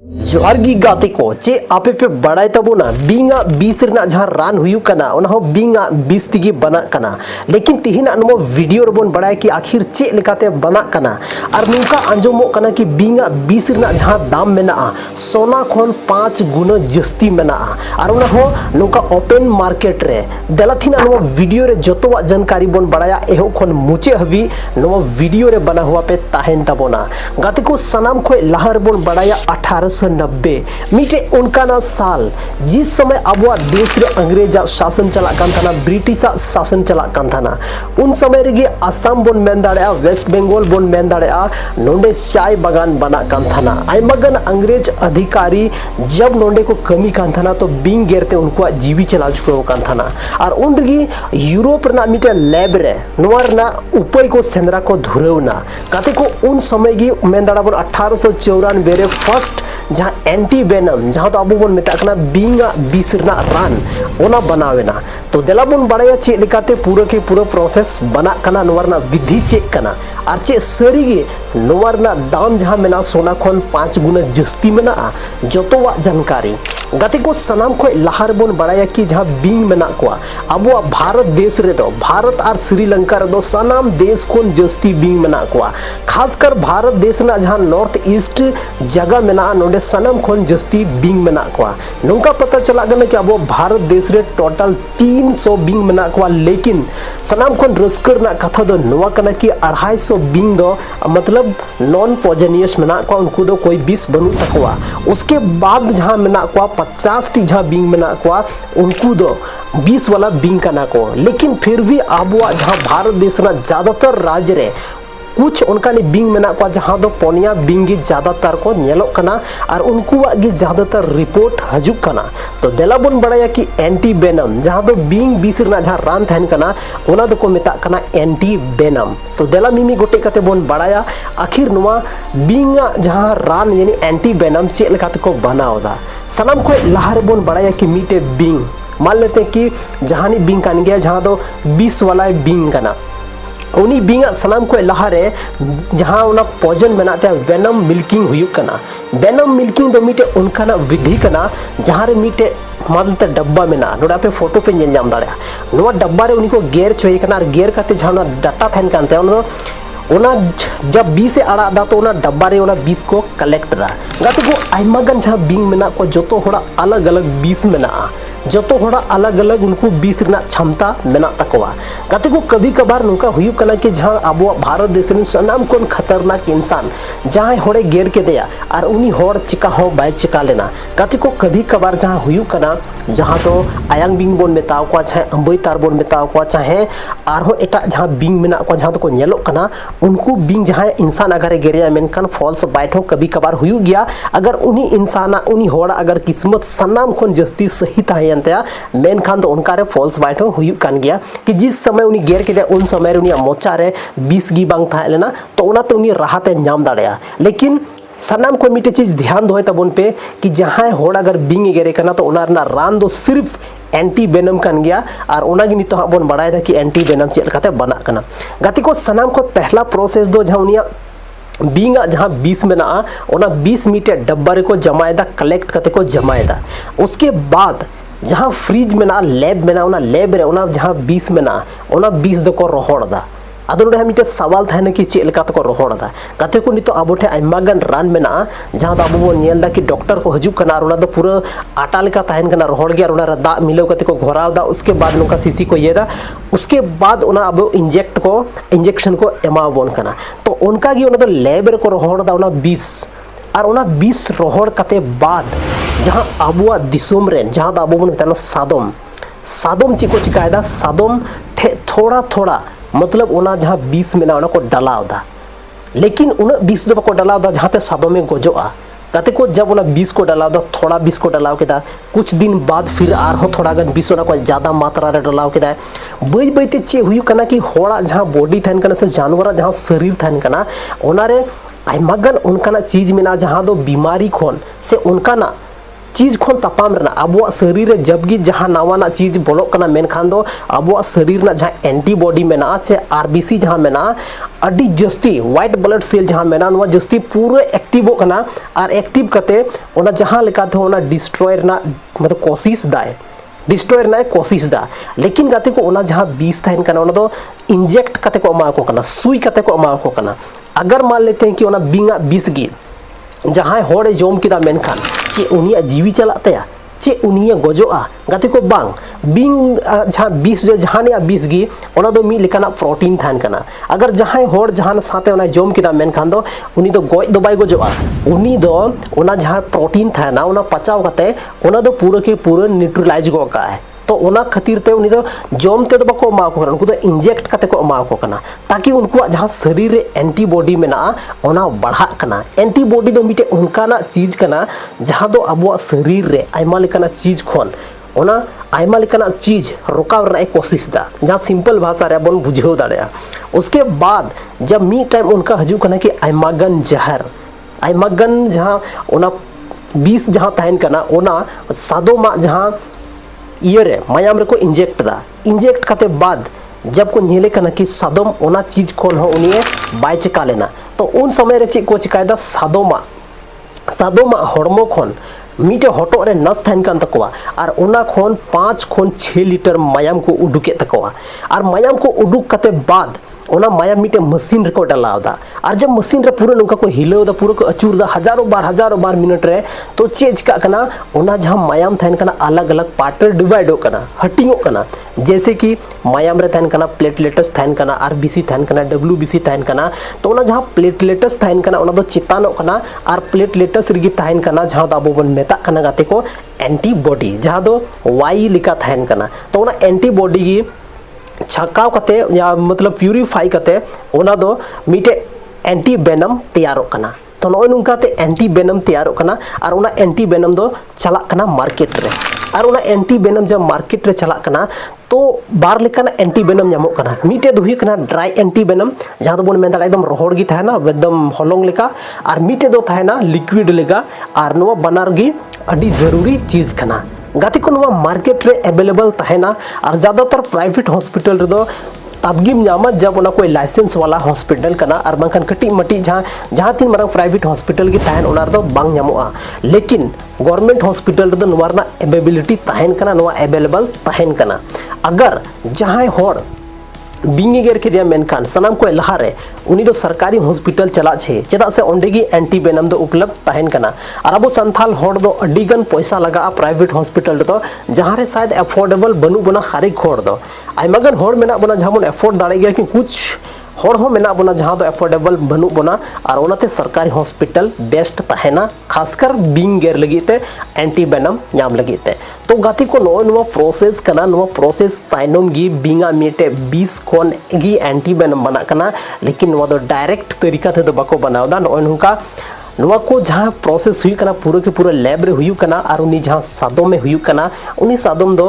जोहारगी गाते को चे आपे पे बड़ाई तबोना बींगा बीस रना जहां रान हुयु कना ओना हो बींगा बीस तिगी बना कना लेकिन तिहिना नमो वीडियो रबोन बड़ाई कि आखिर चे लेकाते बना कना और नुका अंजमो कना कि बींगा बीस रना जहां दाम मेना सोना खोन 5 गुना जस्ती मेना और ओना हो नुका ओपन मार्केट रे देलाथिना नमो वीडियो रे जतोवा जानकारी बोन बड़ाया एहो खोन मुचे हबी नमो वीडियो रे बना हुआ पे ताहेन तबोना गाते को सनाम खोय लहर बोन बड़ाया 1890 मीटे उनका साल जिस समय अब देश रे अंग्रेजा शासन चला था ब्रिटिश शासन चला था उन समय रे आसाम बोन मेन दाड़े वेस्ट बंगाल बोन मेन दाड़े नोंडे चाय बागान बना था आयमागन अंग्रेज अधिकारी जब नोंडे को कमी था तो बिंग गेरते उनको जीवी चला चुका था और उन रे यूरोप रे मीटे लैब रे नोरा उपाय को सेंद्रा को धुरवना काते को उन समय की मेन दाड़ा बोन 1894 रे फर्स्ट जहां एंटी वेनम जहां तो अबो बोन मेता बींगा बीस रान ओना बनावेना तो देला बोन बड़ाया चे लेकाते पूरा के पूरा प्रोसेस बना कना नोरना विधि चेक कना और चे सरी गे नोरना दाम जहां मेना सोना खोन 5 गुना जस्ती मेना जतोवा जानकारी गाते को सनाम को लहार बोन बड़ाया कि जहां बिंग मेना को अब भारत देश रे दो भारत और श्रीलंका रे दो सनाम देश कोन जस्ती बिंग मेना को खासकर भारत देश ना जहां नॉर्थ ईस्ट जगह मेना नोडे सनाम खोन जस्ती बिंग मेना को नोंका पता चला गना कि अब भारत देश रे टोटल 300 बिंग मेना को लेकिन सनाम खोन रस्कर ना कथा दो नोवा कना कि 250 बिंग दो मतलब नॉन पॉइजनियस मेना को उनको दो कोई विष बनु तकवा उसके बाद जहां मेना को 50 टी जहां बिंग मेना को उनको दो 20 वाला बिंग कना को लेकिन फिर भी अब जहां भारत देश ना ज्यादातर राज्य रे कुछ उनका ने बिंग मेना को जहां दो पोनिया बिंग गी ज्यादातर को नेलो कना और उनको गी ज्यादातर रिपोर्ट हजुक कना तो देला बोन बड़ाया कि एंटी वेनम जहां दो बिंग बीस रना जहां रान थैन कना ओना दो को मेता कना एंटी वेनम तो देला मिमी गोटे कते बोन बड़ाया आखिर नुआ बिंग जहां रान यानी एंटी वेनम चे लेकाते को बनावदा सनाम को लहर बोन बड़ाया कि मीटे बिंग मान लेते कि जहानी बिंग कान गया जहां दो 20 वाला बिंग कना उनी बिंगा सनाम को लहारे जहां उना पॉइजन बनाते वेनम मिल्किंग हुई कना वेनम मिल्किंग दो मीटे उनका ना विधि कना जहां रे मीटे मालते डब्बा में ना नोडा पे फोटो पे नेल जाम दाड़े नोवा डब्बा रे उनी को गेर चोय कना और गेर काते जहां डाटा थैन कानते ओना जब 20 से आड़ा दा तो ओना डब्बा रे ओना 20 को कलेक्ट दा गाते को आइमागन जहां बिंग मेना को जतो होड़ा अलग अलग 20 मेना जतो होड़ा अलग अलग उनको 20 रना क्षमता मेना तकवा गाते को कभी कभार नुका हुयु कना कि जहां अब भारत देश रे सनाम कोन खतरनाक इंसान जहां होड़े गेर के दिया और उनी होड़ चिका हो बाय चिका लेना गाते को कभी कभार जहां हुयु कना जहां तो आयांग बिंग बोन मेताव को चाहे अंबई तार बोन मेताव को चाहे आरो एटा जहां बिंग मेना को जहां तो को नेलो कना उनको बिंग जहां इंसान अगर गेरिया मेनकान फॉल्स बाइट हो कभी कभार हुयु गया अगर उनी इंसाना उनी होड़ा अगर किस्मत सनाम खोन जस्ती सही ताहे मेन खान तो उनका रे फॉल्स बाइट हो हुयु कान गया कि जिस समय उनी गेर के उन समय रे उनी मोचा रे 20 गी बांग था लेना तो उना तो उनी राहते नाम दाड़या लेकिन सनाम को मिटे चीज ध्यान दोय तबन पे कि जहां होड़ अगर बिंग गेरे कना तो उना रना रान दो सिर्फ एंटी वेनम कान गया और उना गी नितो बन बड़ाय दा कि एंटी वेनम चेल काते बना कना गाती को सनाम को पहला प्रोसेस दो जहां उनिया बिंगा जहां 20 मेना ओना 20 मीटर डब्बा रे को जमायदा कलेक्ट कते को जमायदा उसके बाद जहां फ्रिज में ना लैब में ना उना लैब रे उना जहां 20 में ना उना 20 दो को रोहड़दा अदो नोडे मिटे सवाल थाने कि चे लेका तो रोहड़दा कते को नितो आबोठे आइमागन रान में ना जहां आबो बो नेलदा कि डॉक्टर को हजु कना उना दो पूरा आटा लेका ताहन कना रोहड़ गया उना दा मिलो कते को घोरावदा उसके बाद नुका सीसी को येदा उसके बाद उना अब इंजेक्शन को एमा बोन कना तो उनका गी उना तो लैब रे को रोहड़दा उना 20 और उना 20 रोहड़ कते बाद जहां आबुआ दिसोम रे जहां आबो बन मेतानो सादम चिको चिकायदा सादम थोड़ा थोड़ा मतलब उना जहां 20 में ना उना को डलावदा लेकिन उना 20 जब को डलावदा जहां ते सादम में गोजोआ कते को जब उना 20 को डलावदा थोड़ा 20 को डलाव केदा कुछ दिन बाद फिर आर हो थोड़ा गन 20 उना को ज्यादा मात्रा रे डलाव केदा बई बईते चे हुयु कना कि होड़ा जहां बॉडी थन कना से जानवर जहां शरीर थन कना ओना रे आइमागन उनका ना चीज में ना जहां दो बीमारी खोन से उनका ना चीज खन तापाम रना अब शरीर रे जब गी जहां नवाना चीज बोलोक कना मेनखान दो अब शरीर ना जहां एंटीबॉडी मेना से आरबीसी जहां मेना अडी जस्ती व्हाइट ब्लड सेल जहां मेना नवा जस्ती पूरा एक्टिव कना और एक्टिव कते ओना जहां लेकाते ओना डिस्ट्रॉय रना मतलब कोशिश दाए डिस्ट्रॉय रना कोशिश दा लेकिन गाते को ओना जहां बीस तहन कना ओना दो इंजेक्ट कते को एमा को कना सुई कते को एमा को कना अगर मान लेते हैं कि ओना बिंगा बीस गी जहां होड़े जोम किदा मेनखान चे उनिया जीवी चलात तया चे उनिया गजोआ गाते को बांग बिंग जहां 20 जो जहानिया 20 गी ओना दो मी लेकाना प्रोटीन थान कना अगर जहां होड़ जहां साथे ओना जोम किदा मेनखान दो उनी दो गoj दो बाय गजोआ उनी दो ओना जहां प्रोटीन थाना ओना पचाव कते ओना दो पूरा के पूरा न्यूट्रलाइज गो का है तो ओना खातिर ते उनी दो जोम ते दो बको मा को उनको तो इंजेक्ट कते को मा को कना ताकि उनको जहां शरीर रे एंटीबॉडी मेना ओना बढ़ा कना एंटीबॉडी दो मिटे उनका ना चीज कना जहां दो अब शरीर रे आइमा लेकाना चीज खन ओना आइमा लेकाना चीज रोकाव रना कोशिश दा जहां सिंपल भाषा रे बन बुझेव दाड़या उसके बाद जब मी टाइम उनका हजू कना कि आइमागन जहर आइमागन जहां ओना 20 जहां तहन कना ओना सादोमा जहां ये रे मायाम रे को इंजेक्ट दा इंजेक्ट करते बाद जब को नेले कना कि सादोम ओना चीज कोन हो उनिए बाय चिका लेना तो उन समय रे ची को चिकायदा सादोमा सादोमा हॉर्मो खन मीटे हटो रे नस थाइन कान तकवा और ओना खन 5 खन 6 लीटर मायाम को उडुके तकवा और मायाम को उडुक कते बाद ओना मायाम मीटे मशीन रे को डालावदा और जब मशीन रे पूरा नुका को हिलावदा पूरा को अचूरदा हजारों बार मिनट रे तो चेज का कना ओना जहां मायाम थाइन कना अलग अलग पार्ट रे डिवाइड हो कना हटिंगो कना जैसे कि मायाम रे थाइन कना प्लेटलेट्स थाइन कना आरबीसी थाइन कना डब्ल्यूबीसी थाइन कना तो ओना जहां प्लेटलेट्स थाइन कना ओना दो चितानो कना और प्लेटलेट्स रिगी थाइन कना जहां दो बन मेता कना गाते को एंटीबॉडी जहां दो वाई लिखा थाइन कना तो ओना एंटीबॉडी की छकाव कते या मतलब प्यूरिफाई कते ओना दो मीटे एंटी वेनम तैयारो कना तो नय नुकाते एंटी वेनम तैयारो कना और ओना एंटी वेनम दो चला कना मार्केट रे और ओना एंटी वेनम जब मार्केट रे चला कना तो बार लेकाना एंटी वेनम नामो कना मीटे दो हुई कना ड्राई एंटी वेनम जहां दो बन मेन दाड़ा एकदम रोहड़ गी थाना एकदम हॉलोंग लेका और मीटे दो थाना लिक्विड लेगा और नो बनार गी अडी जरूरी चीज कना गाते को नवा मार्केट रे अवेलेबल तहना और ज्यादातर प्राइवेट हॉस्पिटल रे दो तबगिम नामा जब ओना कोई लाइसेंस वाला हॉस्पिटल कना और बांखान कटी मटी जहां तीन मारंग प्राइवेट हॉस्पिटल की तहन ओना दो बांग नामोआ लेकिन गवर्नमेंट हॉस्पिटल रे दो नवारना अवेलेबिलिटी तहन कना नवा अवेलेबल तहन कना अगर जहां होड़ बिंगे गेर के दिया मेनखान सनाम को लहारे उनी दो सरकारी हॉस्पिटल चला छे चेदा से ओंडेगी एंटी वेनम दो उपलब्ध तहन कना और अब संथाल होड़ दो अडीगन पैसा लगा प्राइवेट हॉस्पिटल दो जहां रे शायद अफोर्डेबल बनु बना खारिक होड़ दो आइमागन होड़ मेना बना जहां बन अफोर्ड दाड़े गया कि कुछ होड़ हो मेना बना जहां दो अफोर्डेबल बनु बना और ओनाते सरकारी हॉस्पिटल बेस्ट तहना खासकर बिंग गेर लगीते एंटी वेनम नाम लगीते तो गाती को नो प्रोसेस कना नो प्रोसेस ताइनम गी बिंगा मीटे 20 कोन गी एंटी वेनम बना कना लेकिन नो दो डायरेक्ट तरीका थे दो बको बनावदा नो नुका नवा को जहां प्रोसेस हुई कना पूरा के पूरा लैब रे हुई कना और उनी जहां सादोम में हुई कना उनी सादोम दो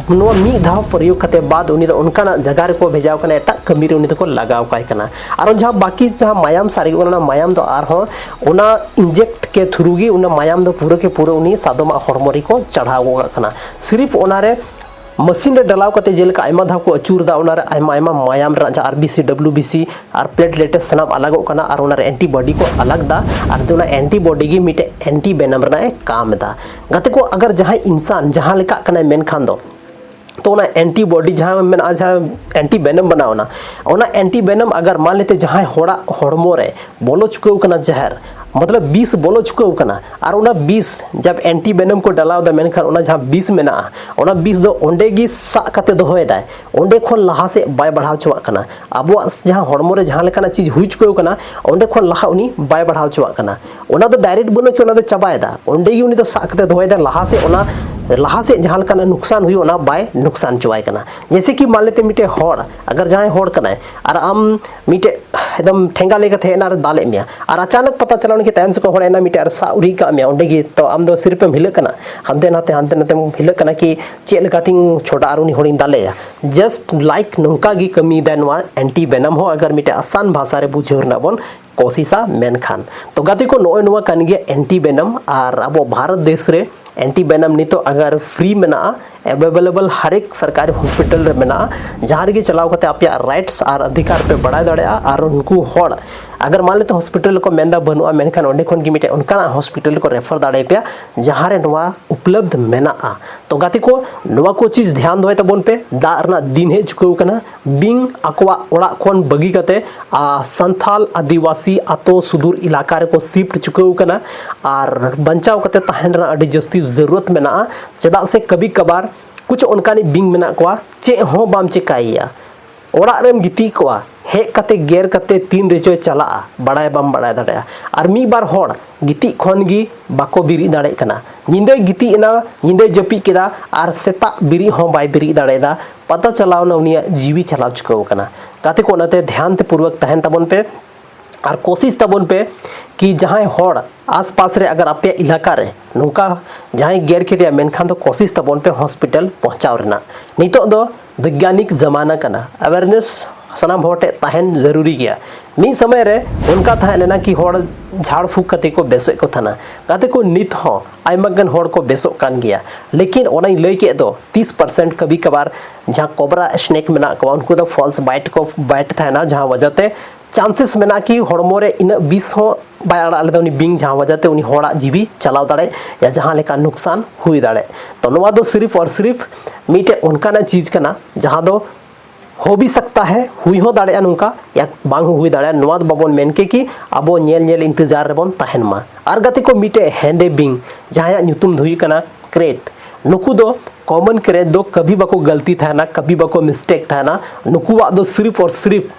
नवा मी धाव प्रयोग कते बाद उनी दो उनका ना जगह रे को भेजाव कना एटा कमी रे उनी दो को लगाव काय कना और जहां बाकी जहां मायाम सारी ओना मायाम दो आर हो ओना इंजेक्ट के थ्रू गी उना मायाम दो पूरा के पूरा उनी सादोमा हॉर्मोरी को चढ़ाव कना सिर्फ ओना रे मशीन रे डलाव कते जेलका आइमा धाव को अचूर दा ओना रे आइमा आइमा मायाम रा आरबीसी डब्ल्यूबीसी और प्लेटलेट्स सनाम अलग कना और ओना रे एंटीबॉडी को अलग दा और जोना एंटीबॉडी गी मिटे एंटी वेनम रा काम दा गाते को अगर जहां इंसान जहां लेका कना मेनखान दो तो ना एंटीबॉडी जहां में आज एंटी वेनम बनाओ ना ओना एंटी वेनम अगर मान लेते जहां होड़ा हॉर्मो रे बोलो चुके कना जहर मतलब 20 बोलो चुके कना और ओना 20 जब एंटी वेनम को डलाव दा मेनखान ओना जहां 20 मेना ओना 20 दो ओंडे गी सा कते दो होय दाय ओंडे खन लहा से बाय बढ़ाव चुवा कना अब जहां हॉर्मो रे जहां लेकाना चीज हुई चुके कना ओंडे खन लहा उनी बाय बढ़ाव चुवा कना ओना दो डायरेक्ट बनो कि ओना दो चबाय दा ओंडे गी उनी दो सा कते दो होय दा लहा से ओना लहा से जहां लेकाना नुकसान हुई ओना बाय नुकसान चुवाय कना जैसे कि मान लेते मिटे होड़ अगर जहां होड़ कना और आम मिटे एकदम ठेंगा लेके थे ना दाले मिया और अचानक पता चला कि टाइम से को होड़ एना मिटे और सा उरी का मिया ओंडे गी तो आम दो सिर्फ हिल कना हंते नाते हिल कना कि चेल लकातिंग छोटा आरुनी होड़िन दालेया जस्ट लाइक नंका गी कमी दा नवा एंटी वेनम हो अगर मिटे आसान भाषा रे बुझेर ना बन कोशिशा मेनखान तो गाते को नय नवा कान गे एंटी वेनम और अब भारत देश रे एंटी वेनम नितो अगर फ्री मेना अवेलेबल हर एक सरकारी हॉस्पिटल रे मेना जहाँ रे चलाव करते आपया राइट्स और अधिकार पे बढ़ा दाड़ा और उनको हॉड अगर मान लेते हॉस्पिटल को मेंदा बनुआ मेनखान ओंडे खन की मिटे उनका हॉस्पिटल को रेफर दाड़े पे जहाँ रे नवा उपलब्ध मेना तो गाते को नवा को चीज ध्यान दोय तबन पे दा रना दिन हे चुकाव कना बिंग अकवा ओड़ा खन बगी कते संथाल आदिवासी आतो सुदूर इलाका रे को शिफ्ट चुकाव कना और बंचाव कते तहन रना अडी जस्ती जरूरत मेना चेदा से कभी कभार कुछ उनकानी बिंग मेना कोआ चे हो बाम चिकाइया ओड़ा रेम गिती कोआ हे कते गेर कते तीन रेचो चला बड़ाय बम बड़ाय दाड़ा और मी बार होड़ गिती खन गी बाको बिरी दाड़े कना निंदे गिती इना निंदे जपी केदा और सेता बिरी हो बाय बिरी दाड़ेदा पता चलाव ना उनिया जीवी चलाव चुकाव कना गाते को नते ध्यान ते पूर्वक तहन तबन पे और कोशिश तबन पे कि जहाँ होड़ आस पास रे अगर आपे इलाका रे नौका जहाँ गेर के दिया मेनखान तो कोशिश तबन पे हॉस्पिटल पहुँचाव रेना नितो दो वैज्ञानिक जमाना कना अवेयरनेस सनाम होटे तहन जरूरी गया मी समय रे उनका था लेना कि होड़ झाड़ फूक कते को बेसो को थाना गाते को नित हो आइमगन होड़ को बेसो कान गया लेकिन ओनाई लई के दो 30% कभी कभार जहाँ कोबरा स्नेक मेना को उनको तो फॉल्स बाइट था ना जहाँ वजहते चांसेस मेना कि हड़मोरे इन 20 हो बायड़ा ले बिंग जहाँ वजहते उनी होड़ा जीवी चलाव दाड़े या जहाँ लेका नुकसान हुई दाड़े तो नवा दो सिर्फ और सिर्फ मीटे उनका ना चीज कना जहाँ दो हो भी सकता है हुई हो दाड़े नुका या बांग हुई दाड़े नवा दो बाबन मेन के कि अबो नेल नेल इंतजार रेबन तहन मा और गति को मीटे हेंडे बिंग जहाँ नुतुम धुई कना क्रेत नुकु दो कॉमन क्रेत दो कभी बाको गलती था ना कभी बाको मिस्टेक था ना नुकुआ दो सिर्फ और सिर्फ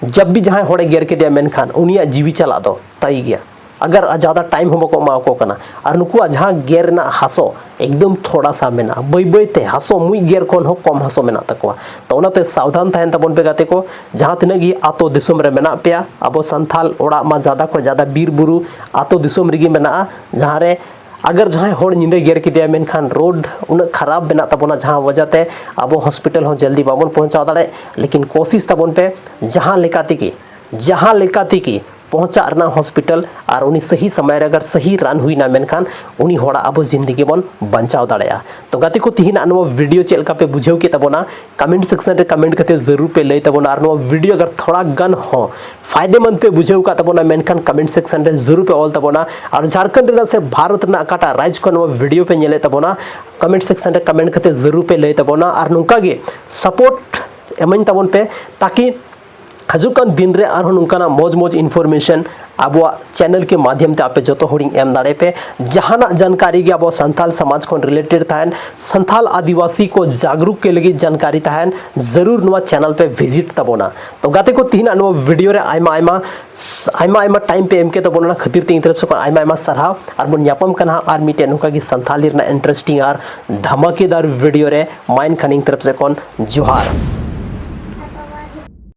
जब भी जहाँ होड़े गेर के दिया मेनखान उनिया जीवी चला दो तई गया अगर ज़्यादा टाइम हो को माको कना और नुकुआ जहाँ गेर ना हासो एकदम थोड़ा सा मेना बई बईते हासो मुई गेर कौन हो कम हासो मेना तकवा तो उनाते सावधान तहन तबन पे गाते को जहाँ तिनाग गी आतो दिसम रे मेना पेया अब संथाल ओड़ा मा ज़्यादा को ज़्यादा बीर बुरु आतो दिसम रिगी मेना जहाँ रे अगर जहाँ होड़ निंदे गेर के दिया मेनखान रोड उन खराब बना तबना जहाँ वजहते अब हॉस्पिटल हो जल्दी बाबन पहुँचा दाड़े लेकिन कोशिश तबन पे जहाँ लेकाती की पहुँचा रना हॉस्पिटल और उनी सही समय अगर सही रान हुई ना मेनखान उनी होड़ा अब जिंदगी बन बंचाव दाड़ा तो गाते को तिहिना नो वीडियो चेलका पे बुझेव के तबना कमेंट सेक्शन रे कमेंट करते जरूर पे लई तबना और नो वीडियो अगर थोड़ा गन हो फायदेमंद पे बुझेव का तबना मेनखान कमेंट सेक्शन रे जरूर पे ऑल तबना और झारखंड रे से भारत ना काटा राज्य को नो वीडियो पे नेले तबना कमेंट सेक्शन रे कमेंट करते जरूर पे लई तबना और नुका गे सपोर्ट एमन तबन पे ताकि हजुकान दिन रे आर नुकाना मौज इन्फॉर्मेशन अब चैनल के माध्यम ते आपे जो होड़िंग एम दाड़े पे जहाना जानकारी के अब संथाल समाज को रिलेटेड तहन संथाल आदिवासी को जागरूक के लगी जानकारी तहन जरूर नुआ चैनल पे विजिट तबोना तो गाते को तीन नुआ वीडियो रे आयमा टाइम पे एम के तबोना खातिर तीन तरफ से आयमा सरहा और बन यापम कना आर मिटे नुका की संथाली इंटरेस्टिंग और धमाकेदार वीडियो रे माइन खनिंग तरफ से जोहार।